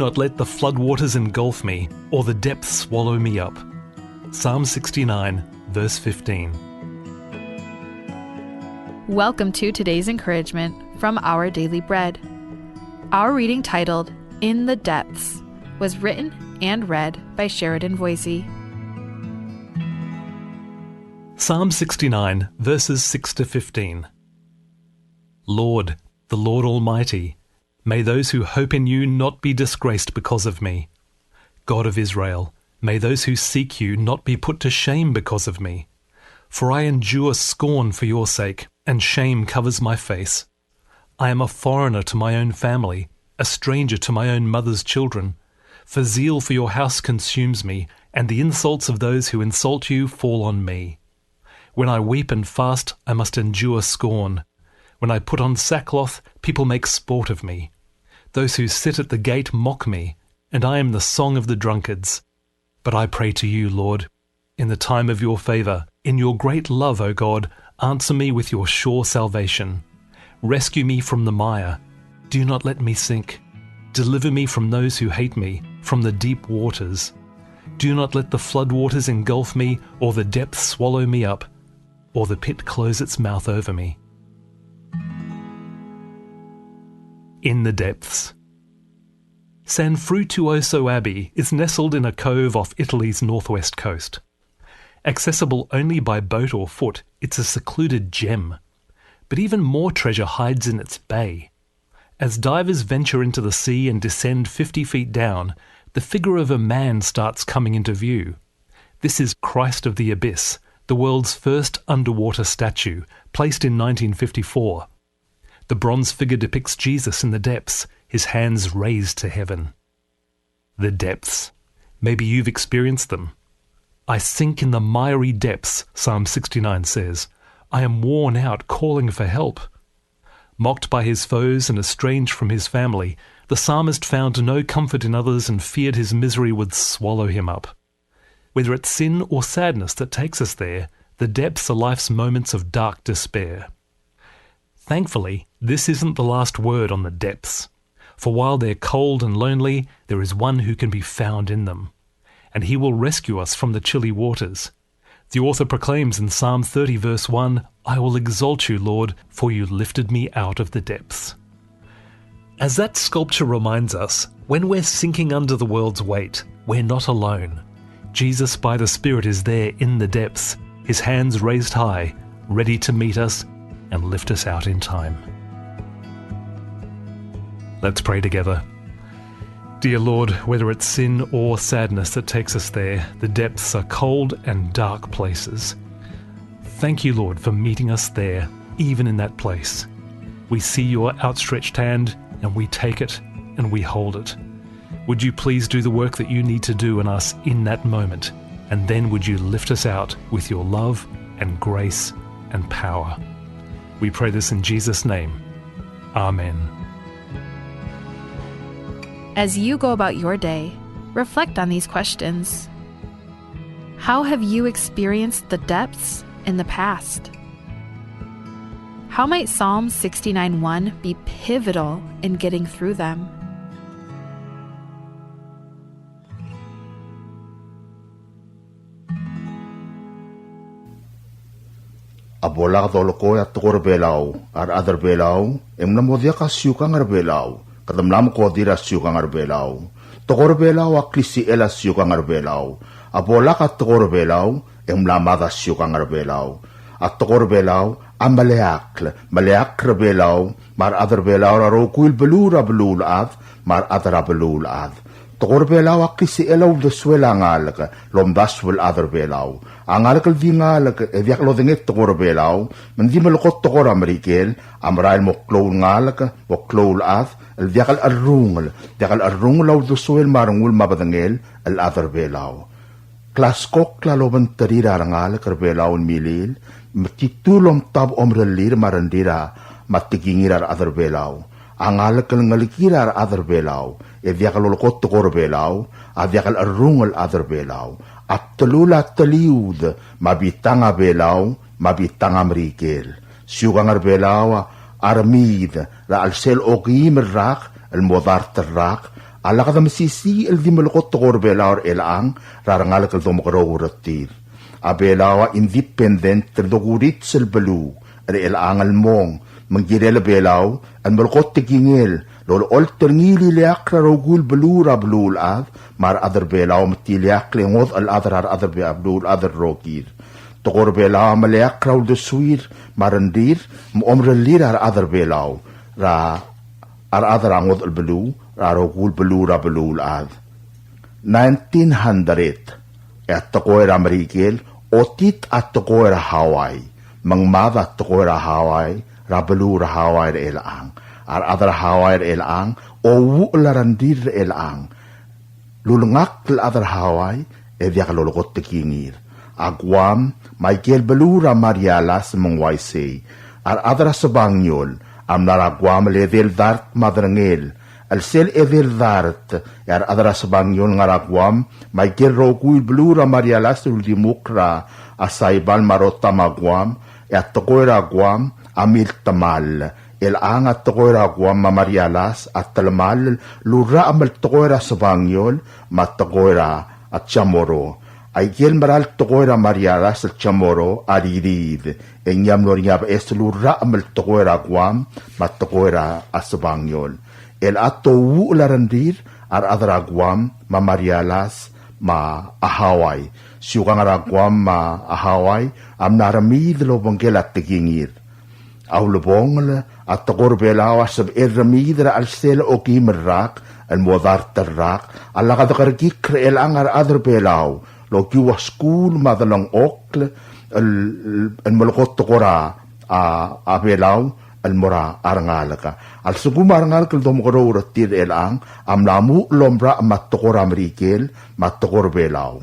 not let the floodwaters engulf me, or the depths swallow me up. Psalm 69, verse 15. Welcome to today's encouragement from Our Daily Bread. Our reading titled, In the Depths, was written and read by Sheridan Voisey. Psalm 69, verses 6 to 15. Lord, the Lord Almighty, may those who hope in you not be disgraced because of me. God of Israel, may those who seek you not be put to shame because of me. For I endure scorn for your sake, and shame covers my face. I am a foreigner to my own family, a stranger to my own mother's children. For zeal for your house consumes me, and the insults of those who insult you fall on me. When I weep and fast, I must endure scorn. When I put on sackcloth, people make sport of me. Those who sit at the gate mock me, and I am the song of the drunkards. But I pray to you, Lord, in the time of your favour, in your great love, O God, answer me with your sure salvation. Rescue me from the mire. Do not let me sink. Deliver me from those who hate me, from the deep waters. Do not let the floodwaters engulf me, or the depths swallow me up, or the pit close its mouth over me. In the depths. San Frutuoso Abbey is nestled in a cove off Italy's northwest coast. Accessible only by boat or foot, it's a secluded gem. But even more treasure hides in its bay. As divers venture into the sea and descend 50 feet down, the figure of a man starts coming into view. This is Christ of the Abyss, the world's first underwater statue, placed in 1954. The bronze figure depicts Jesus in the depths, his hands raised to heaven. The depths. Maybe you've experienced them. I sink in the miry depths, Psalm 69 says. I am worn out calling for help. Mocked by his foes and estranged from his family, the psalmist found no comfort in others and feared his misery would swallow him up. Whether it's sin or sadness that takes us there, the depths are life's moments of dark despair. Thankfully, this isn't the last word on the depths. For while they're cold and lonely, there is one who can be found in them. And he will rescue us from the chilly waters. The author proclaims in Psalm 30 verse 1, I will exalt you, Lord, for you lifted me out of the depths. As that sculpture reminds us, when we're sinking under the world's weight, we're not alone. Jesus by the Spirit is there in the depths, his hands raised high, ready to meet us and lift us out in time. Let's pray together. Dear Lord, whether it's sin or sadness that takes us there, the depths are cold and dark places. Thank you, Lord, for meeting us there, even in that place. We see your outstretched hand, and we take it, and we hold it. Would you please do the work that you need to do in us in that moment, and then would you lift us out with your love and grace and power. We pray this in Jesus' name. Amen. As you go about your day, reflect on these questions. How have you experienced the depths in the past? How might Psalm 69:1 be pivotal in getting through them? Abola ka tolo ko at tukor belaw, ar other belaw, emnamodia ka siyukang ar belaw, kadamlam ko dira siyukang ar belaw. Tukor belaw aklisi ela siyukang ar belaw. Abola ka tukor belaw, emlamada siyukang ar belaw. At tukor belaw, maleak belaw, mar other belaw aro kuil belura belulad, mar other belulad. Tukor belaw aklisi elaw deswela ngalak, lomdas will other belaw. Ang alakal di ngalak, evyak lo dingit tukor belaw, mandi malukot tukor Amerikel, amrail mo klow ngalak, mo klow laad, el arrungel law deswel marangul mabadangel, el other belaw. Klas kok klaloban tarira ngalak belaw milil, matitulom tab omrelir marandira, matigingirar other belaw. Ang alakal ngalikirar other belaw, evyak lo lokot tukor belaw, avyak arrungel other belaw. At telula teliud, mabitanga belaw, mabitanga Amerikel. Siyugang arbelaw, armid, la alsel ogim rak, el modar terrak, Ala ka masisi el di malukot tokor belaw elang rarangal kal domokarauratir. Abelawa independent terdogurit sel belu elang almong manggirela belaw an malukot tigingil lolo ol terngili liak rarogul belu rablul ad mar adar belaw matiliak lengod al adar beabdul adar rokir. Tokor belaw maliak raul de suir marandir omrelir adar belaw ra adar angod al belu rarogul belu rablul ad. 1900 at tokoira marikil otit at tokoira Hawaii mangmada at tokoira Hawaii rabelu ra Hawaii elang adar Hawaii elang o wularandir elang lulungak adar Hawaii diak lolokot tekingir agwam Michael belura marialas mangwaisay adar sabanyol am naragwam ledel dart madrangel al sel edel dart adar sabanyol ngaragwam Michael rogul belura marialas uldimukra asaybal marota magwam tokoira gwam amil tamal elang at tokoira gwam mamarialas at talamal lura amal tokoira sabanyol mat tokoira at chamoro ay gel maral tokoira marialas at chamoro aririd enyam loriab es lura amal tokoira gwam mat tokoira asabanyol el ato wularandir adara gwam mamarialas ma ahaway siyukang aragwam ma ahaway am naramid lo banggelat tigingir. Aw lubong at tokor belaw sab ramid ra alsel o kimerrak al modar terrak alla kadakargik reel angar adar belaw lo kiwa school madalang okl al malukot tokora a belaw al mora arangalaka al suguma arangalaka domokoro uratir elang am namu lombra amat tokor amerikel mat tokor belaw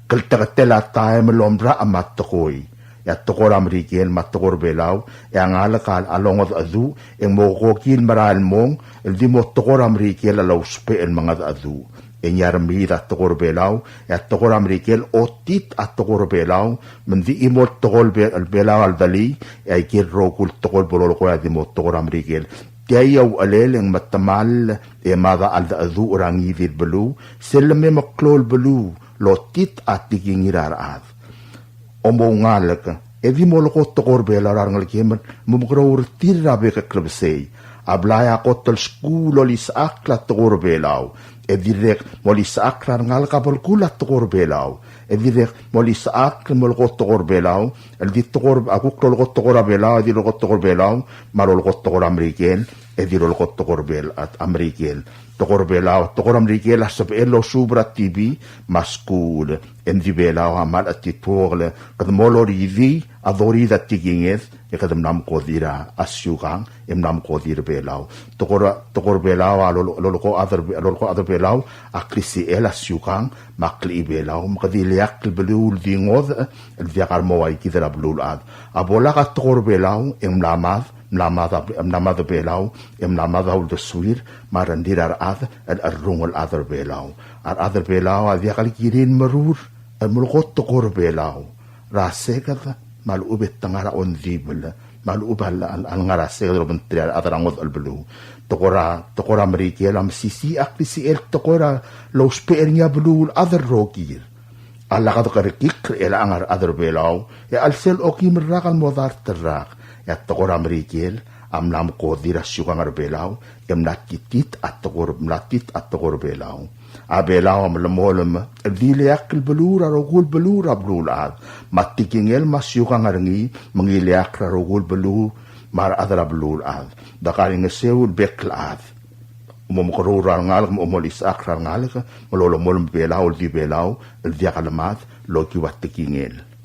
kaltakatela tayo melombra amat tokoy. Ya tokor amerikel mat tokor belaw. Yang alakal alongod adu. Yang mokokil maral mong. El di mo tokor amerikel alaw spe el mga adu. Yang yaramid at tokor belaw. Ya tokor amerikel otit at tokor belaw. Mendi imot tokor belaw al dali. Ya ikir rokul tokor bololo ko ya di mo tokor amerikel. Tiyaw alel yang matamal. Mada al da adu orang idid belu. Sila me maklol belu. Lotit at tigingiraraad. Omongalak, edi molokot tokor bela rangal kemen, mumukrawur tirabe ka klabsay. Ablaya kotel skulo lis akla tokor belaw. Edi rek molis akla rangal kapalkulat tokor belaw. Edi rek molis akla molokot tokor belaw. Edi tokor, akuk lolokot tokor belaw, edi lolokot tokor belaw, marolokot tokor Ameriken, edi lolokot tokor bel at Ameriken. Tokor belaw, tokor Amerikel asap elo subra TV maskul endi belaw amal at titwole kadmolo rivi adori dat tigingeth kadam nam kodira asyukang nam kodir belaw tokor belaw loloko other belaw aklisi el asyukang makli belaw makadiliak belul dingod el diakar mawai kidra blulad abola ka tokor belaw mlamad belaw mlamad ul de suir marandir ad rungol other belaw other belaw diakal kirin marur al mulkot tokor belaw rasekat malubet tangara on dibel malubal al ngarase do bentrial adrangod al belu tokora amerikel am sisi aklisi el tokora lo spernya belu other rokir alla kad karikik el angar other belaw ya al sel okim rakal modar terrak ya tokor amerikel am nam kodira syukang arbelaw yam nakitit at tokor belaw abelaw am lemolem diliak belura rogul belura blulad matikingel masyukang arngi mangiliak rogul belu mar adra blulad dakaling seul beklad umomkorura ngal umolis akra ngal mololo molem belaw di belaw diakalamat loki watikingel.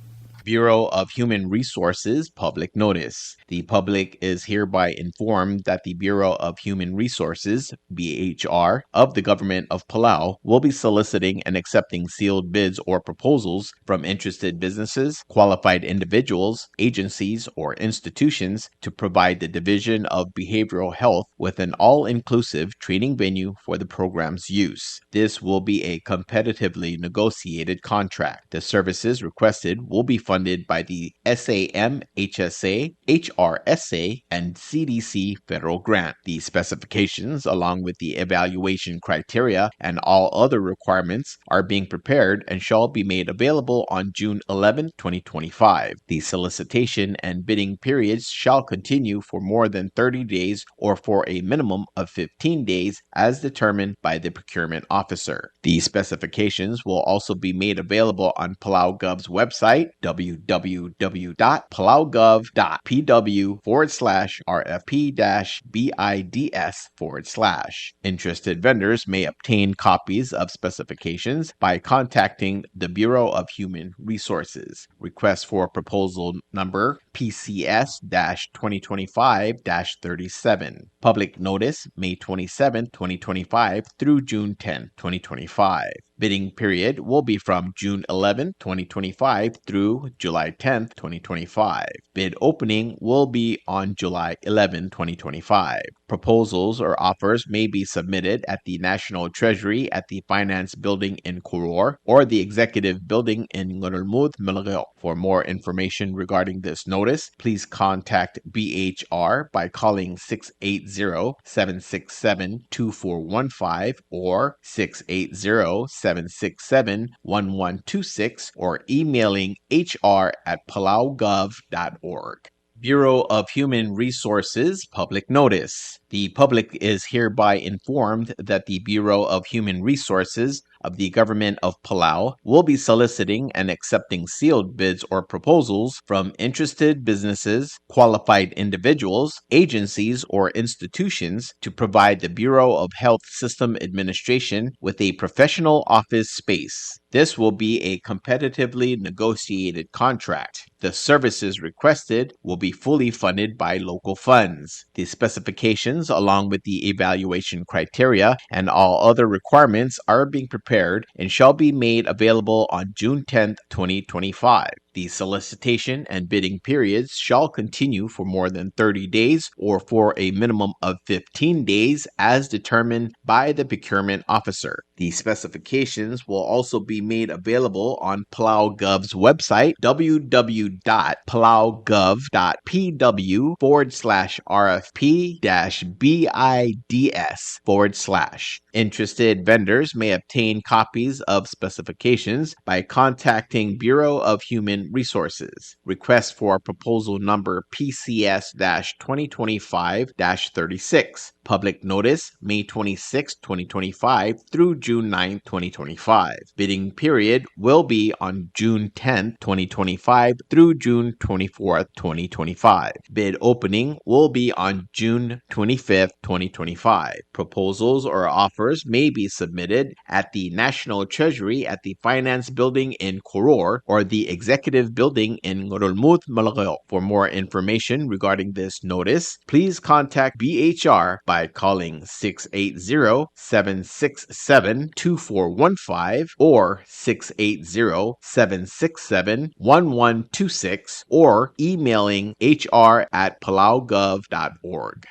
Bureau of Human Resources public notice. The public is hereby informed that the Bureau of Human Resources, BHR, of the Government of Palau will be soliciting and accepting sealed bids or proposals from interested businesses, qualified individuals, agencies, or institutions to provide the Division of Behavioral Health with an all-inclusive training venue for the program's use. This will be a competitively negotiated contract. The services requested will be funded by the SAM, HSA, HRSA, and CDC federal grant. The specifications, along with the evaluation criteria and all other requirements, are being prepared and shall be made available on June 11, 2025. The solicitation and bidding periods shall continue for more than 30 days or for a minimum of 15 days as determined by the procurement officer. The specifications will also be made available on Palau Gov's website, www.palaugov.pw/RFP-BIDS/. Interested vendors may obtain copies of specifications by contacting the Bureau of Human Resources. Request for proposal number PCS-2025-37. Public notice May 27, 2025 through June 10, 2025. Bidding period will be from June 11, 2025 through July 10, 2025. Bid opening will be on July 11, 2025. Proposals or offers may be submitted at the National Treasury at the Finance Building in Koror or the Executive Building in Ngurulmud, Malagao. For more information regarding this notice, please contact BHR by calling 680-767-2415 or 680-767-1126 or emailing hr@palaugov.org. Bureau of Human Resources Public Notice. The public is hereby informed that the Bureau of Human Resources of the Government of Palau will be soliciting and accepting sealed bids or proposals from interested businesses, qualified individuals, agencies, or institutions to provide the Bureau of Health System Administration with a professional office space. This will be a competitively negotiated contract. The services requested will be fully funded by local funds. The specifications, along with the evaluation criteria and all other requirements, are being prepared and shall be made available on June 10, 2025. The solicitation and bidding periods shall continue for more than 30 days or for a minimum of 15 days as determined by the procurement officer. The specifications will also be made available on Palau Gov's website, www.palaugov.pw/RFP-BIDS/. Interested vendors may obtain copies of specifications by contacting Bureau of Human Resources. Request for proposal number PCS-2025-36. Public notice May 26, 2025 through June 9, 2025. Bidding period will be on June 10, 2025 through June 24, 2025. Bid opening will be on June 25, 2025. Proposals or offers may be submitted at the National Treasury at the Finance Building in Koror or the Executive Building in Ngurulmud, Malagao. For more information regarding this notice, please contact BHR by calling 680-767-2415 or 680-767-1126 or emailing hr@palaugov.org.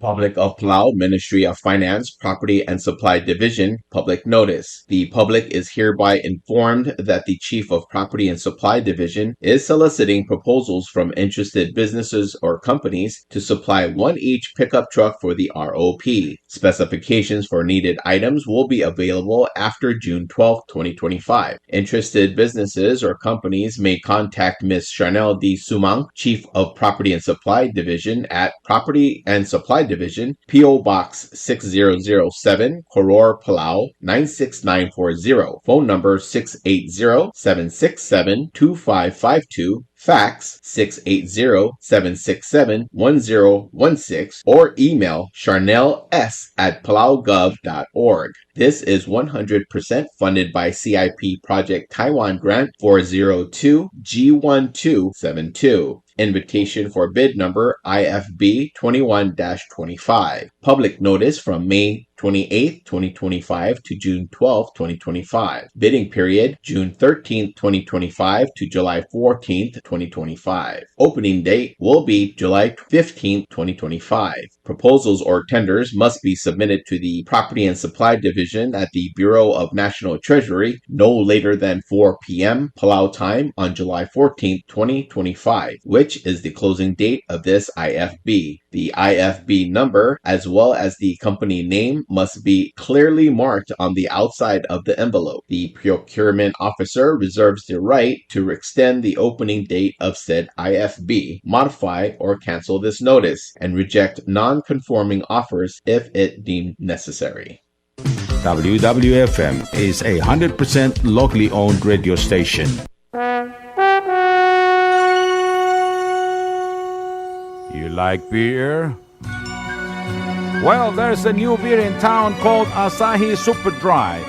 Public of Palau, Ministry of Finance, Property and Supply Division, public notice. The public is hereby informed that the Chief of Property and Supply Division is soliciting proposals from interested businesses or companies to supply one each pickup truck for the ROP. Specifications for needed items will be available after June 12, 2025. Interested businesses or companies may contact Ms. Chanel D. Sumang, Chief of Property and Supply Division at Property and Supply Division, P.O. Box 6007, Koror, Palau 96940. Phone number 680-767-2552. Fax 680-767-1016 or email charnels@palaugov.org. This is 100% funded by CIP Project Taiwan Grant 402G1272. Invitation for bid number IFB 21-25. Public notice from May 28th, 2025 to June 12th, 2025. Bidding period June 13th, 2025 to July 14th, 2025. Opening date will be July 15th, 2025. Proposals or tenders must be submitted to the Property and Supply Division at the Bureau of National Treasury no later than 4 p.m. Palau time on July 14th, 2025, which is the closing date of this IFB. The IFB number, as well as the company name, must be clearly marked on the outside of the envelope. The procurement officer reserves the right to extend the opening date of said IFB, modify or cancel this notice, and reject non-conforming offers if it deemed necessary. WWFM is a 100% locally owned radio station. You like beer? Well, there's a new beer in town called Asahi Super Dry.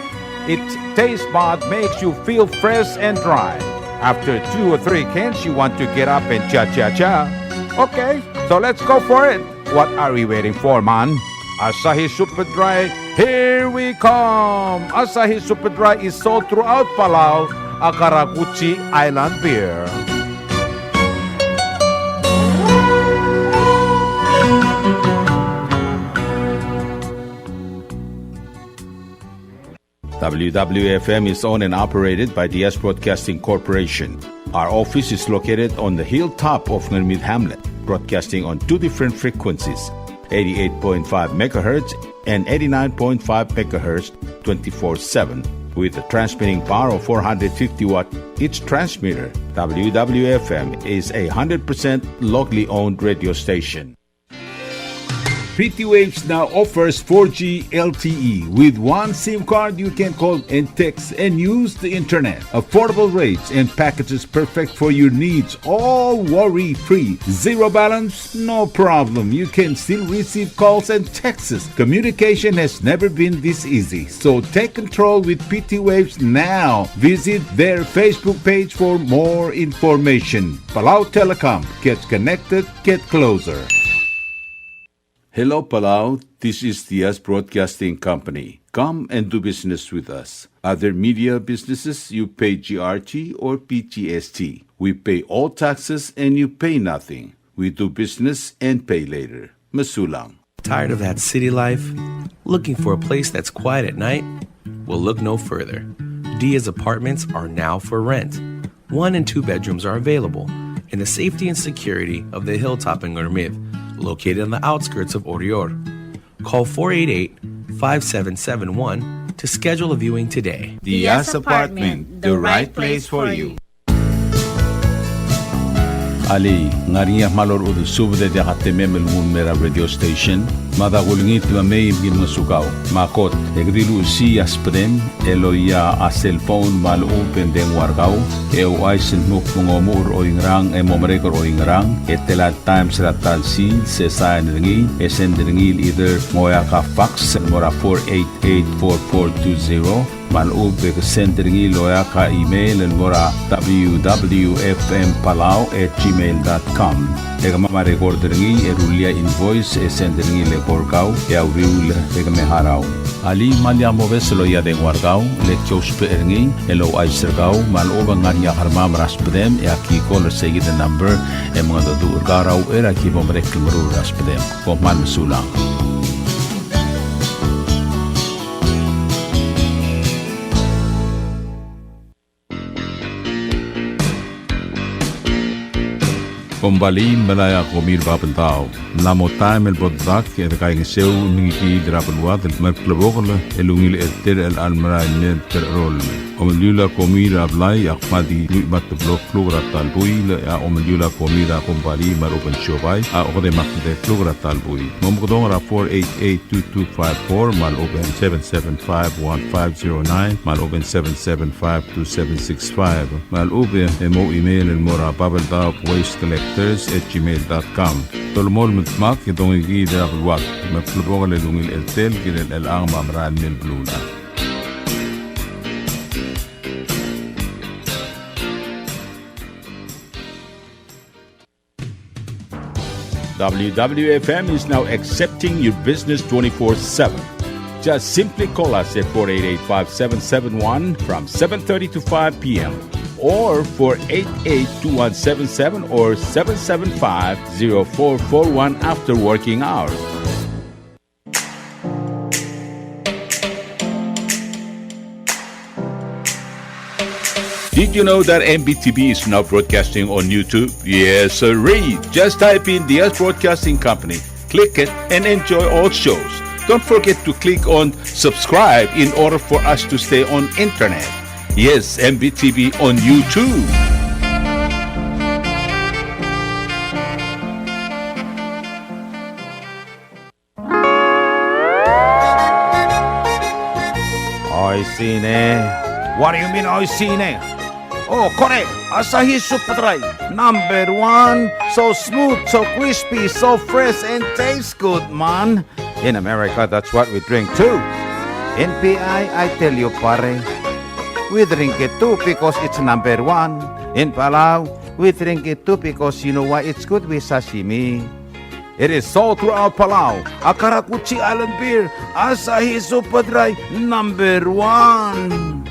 Its taste bud makes you feel fresh and dry. After 2 or 3 cans, you want to get up and cha-cha-cha. Okay, so let's go for it. What are we waiting for, man? Asahi Super Dry, here we come! Asahi Super Dry is sold throughout Palau, a Karakuchi Island beer. WWFM is owned and operated by DS Broadcasting Corporation. Our office is located on the hilltop of Ngermith Hamlet, broadcasting on 2 different frequencies, 88.5 MHz and 89.5 MHz 24/7, with a transmitting power of 450 watt each transmitter. WWFM is a 100% locally owned radio station. Pretty Waves now offers 4G LTE. With one SIM card, you can call and text and use the internet. Affordable rates and packages perfect for your needs. All worry-free. Zero balance? No problem. You can still receive calls and texts. Communication has never been this easy. So take control with PT Waves now. Visit their Facebook page for more information. Palau Telecom. Get connected, get closer. Hello, Palau. This is DS Broadcasting Company. Come and do business with us. Other media businesses, you pay GRT or PTST. We pay all taxes and you pay nothing. We do business and pay later. Masulang. Tired of that city life? Looking for a place that's quiet at night? Well, look no further. Dia's apartments are now for rent. 1 and 2 bedrooms are available in the safety and security of the hilltop in Ngermith, located on the outskirts of Orior. Call 488-5771 to schedule a viewing today. Dia's Apartment, the right place for you. Ali, ngariya malor udu subde de hatememel mera radio station. Mada gulingit mamay im masugaw. Makot, egdilu si aspren, eloya a cellphone mal open den wargaw. Aisen muk mungomur o ingrang momrekor o ingrang. Etelat times ratal sil se sain ringi. Esen ringil either moya ka fax mora 488-4420. Malub ke sendringi loya ka email en mora www.fmpalau@gmail.com. Ega mama recorderingi erulia invoice sendringi le porkau ya uriul ega meharau. Ali malia moves loya den wargau le chospe eringi elo aisergau maluba ngania harma raspedem ya ki call say the number e mga do urgarau era ki bomrek mru raspedem ko man sulang. Kembali melaya komir babentau. Namo time el bodrak e kaing seu ningi drapelwat el merklebogel elungil etter el almra net per rol. Omlula komir ablai akmadi luimat blok flogra talbuil ya omlula komir kembali maropen shobai a ode makde flogra talbui. Momgodong ra 488-2254 mal open 775-1509 mal open 775-2765 mal open emo email el mora babeltau waste collectors@gmail.com. Tolmol mitmak itong igida wag maplubong lelungil eltel kinel elang mamran mil bluna. WWFM is now accepting your business 24/7. Just simply call us at 488-5771 from 7:30 to 5 p.m. or 488-2177 or 775-0441 after working hours. Did you know that MBTV is now broadcasting on YouTube? Yes, sirree. Just type in DS Broadcasting Company, click it, and enjoy all shows. Don't forget to click on subscribe in order for us to stay on internet. Yes, MBTV on YouTube. Oisine. What do you mean, oisine? Oh, correct. Asahi Super Dry. Number one. So smooth, so crispy, so fresh, and tastes good, man. In America, that's what we drink too. In PI, I tell you, pare, we drink it too because it's number one. In Palau, we drink it too because you know why it's good with sashimi. It is sold throughout Palau. A Karakuchi Island beer, Asahi Super Dry, number one.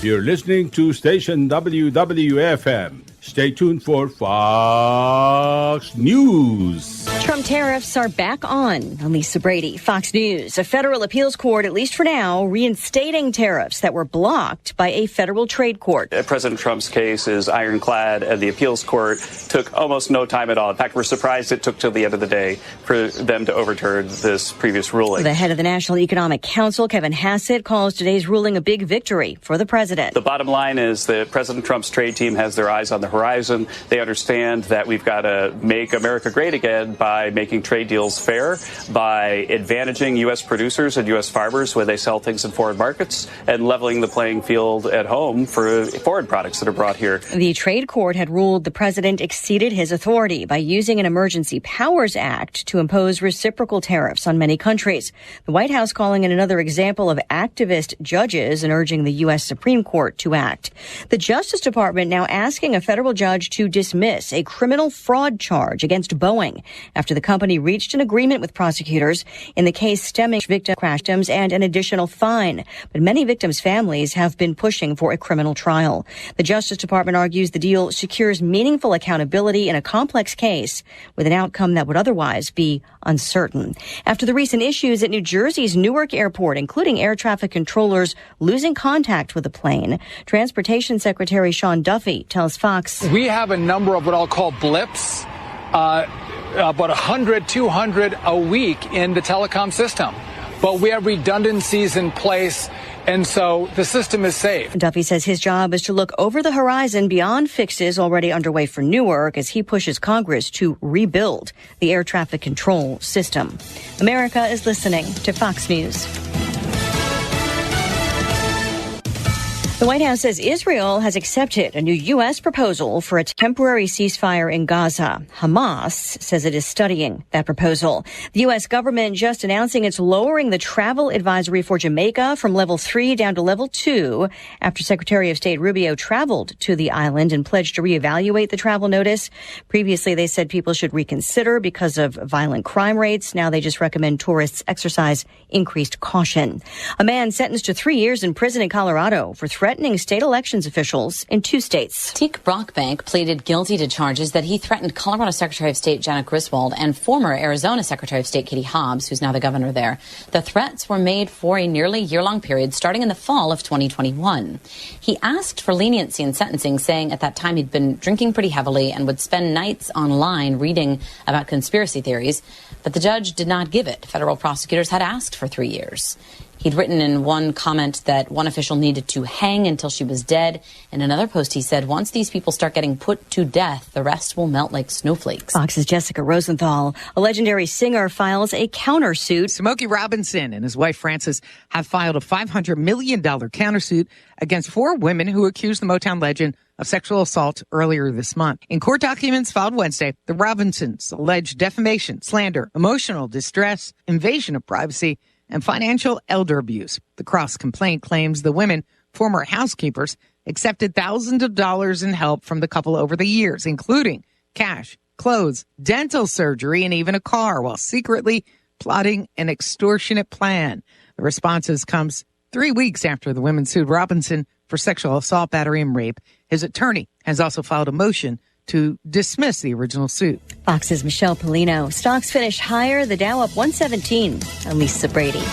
You're listening to station WWFM. Stay tuned for Fox News. Trump tariffs are back on. I'm Lisa Brady, Fox News. A federal appeals court, at least for now, reinstating tariffs that were blocked by a federal trade court. President Trump's case is ironclad, and the appeals court took almost no time at all. In fact, we're surprised it took till the end of the day for them to overturn this previous ruling. The head of the National Economic Council, Kevin Hassett, calls today's ruling a big victory for the president. The bottom line is that President Trump's trade team has their eyes on the horizon. They understand that we've got to make America great again by making trade deals fair, by advantaging U.S. producers and U.S. farmers when they sell things in foreign markets, and leveling the playing field at home for foreign products that are brought here. The trade court had ruled the president exceeded his authority by using an Emergency Powers Act to impose reciprocal tariffs on many countries. The White House calling it another example of activist judges and urging the U.S. Supreme Court to act. The Justice Department now asking a federal judge to dismiss a criminal fraud charge against Boeing after the company reached an agreement with prosecutors in the case stemming victim crash victims and an additional fine. But many victims' families have been pushing for a criminal trial. The Justice Department argues the deal secures meaningful accountability in a complex case with an outcome that would otherwise be uncertain. After the recent issues at New Jersey's Newark Airport, including air traffic controllers losing contact with the plane, Transportation Secretary Sean Duffy tells Fox, "We have a number of what I'll call blips, about 100, 200 a week in the telecom system. But we have redundancies in place, and so the system is safe." Duffy says his job is to look over the horizon beyond fixes already underway for Newark as he pushes Congress to rebuild the air traffic control system. America is listening to Fox News. The White House says Israel has accepted a new U.S. proposal for a temporary ceasefire in Gaza. Hamas says it is studying that proposal. The U.S. government just announcing it's lowering the travel advisory for Jamaica from level 3 down to level 2 after Secretary of State Rubio traveled to the island and pledged to reevaluate the travel notice. Previously, they said people should reconsider because of violent crime rates. Now they just recommend tourists exercise increased caution. A man sentenced to 3 years in prison in Colorado for threatening state elections officials in 2 states. Teek Brockbank pleaded guilty to charges that he threatened Colorado Secretary of State Janet Griswold and former Arizona Secretary of State Katie Hobbs, who's now the governor there. The threats were made for a nearly year-long period starting in the fall of 2021. He asked for leniency in sentencing, saying at that time he'd been drinking pretty heavily and would spend nights online reading about conspiracy theories, but the judge did not give it. Federal prosecutors had asked for 3 years. He'd written in one comment that one official needed to hang until she was dead. In another post, he said, once these people start getting put to death, the rest will melt like snowflakes. Fox's Jessica Rosenthal. A legendary singer files a countersuit. Smokey Robinson and his wife Frances have filed a $500 million countersuit against 4 women who accused the Motown legend of sexual assault earlier this month. In court documents filed Wednesday, the Robinsons alleged defamation, slander, emotional distress, invasion of privacy, and financial elder abuse. The cross complaint claims the women, former housekeepers, accepted thousands of dollars in help from the couple over the years, including cash, clothes, dental surgery, and even a car, while secretly plotting an extortionate plan. The responses comes 3 weeks after the women sued Robinson for sexual assault, battery, and rape. His attorney has also filed a motion to dismiss the original suit. Fox's Michelle Polino. Stocks finish higher, the Dow up 117. I'm Lisa Brady.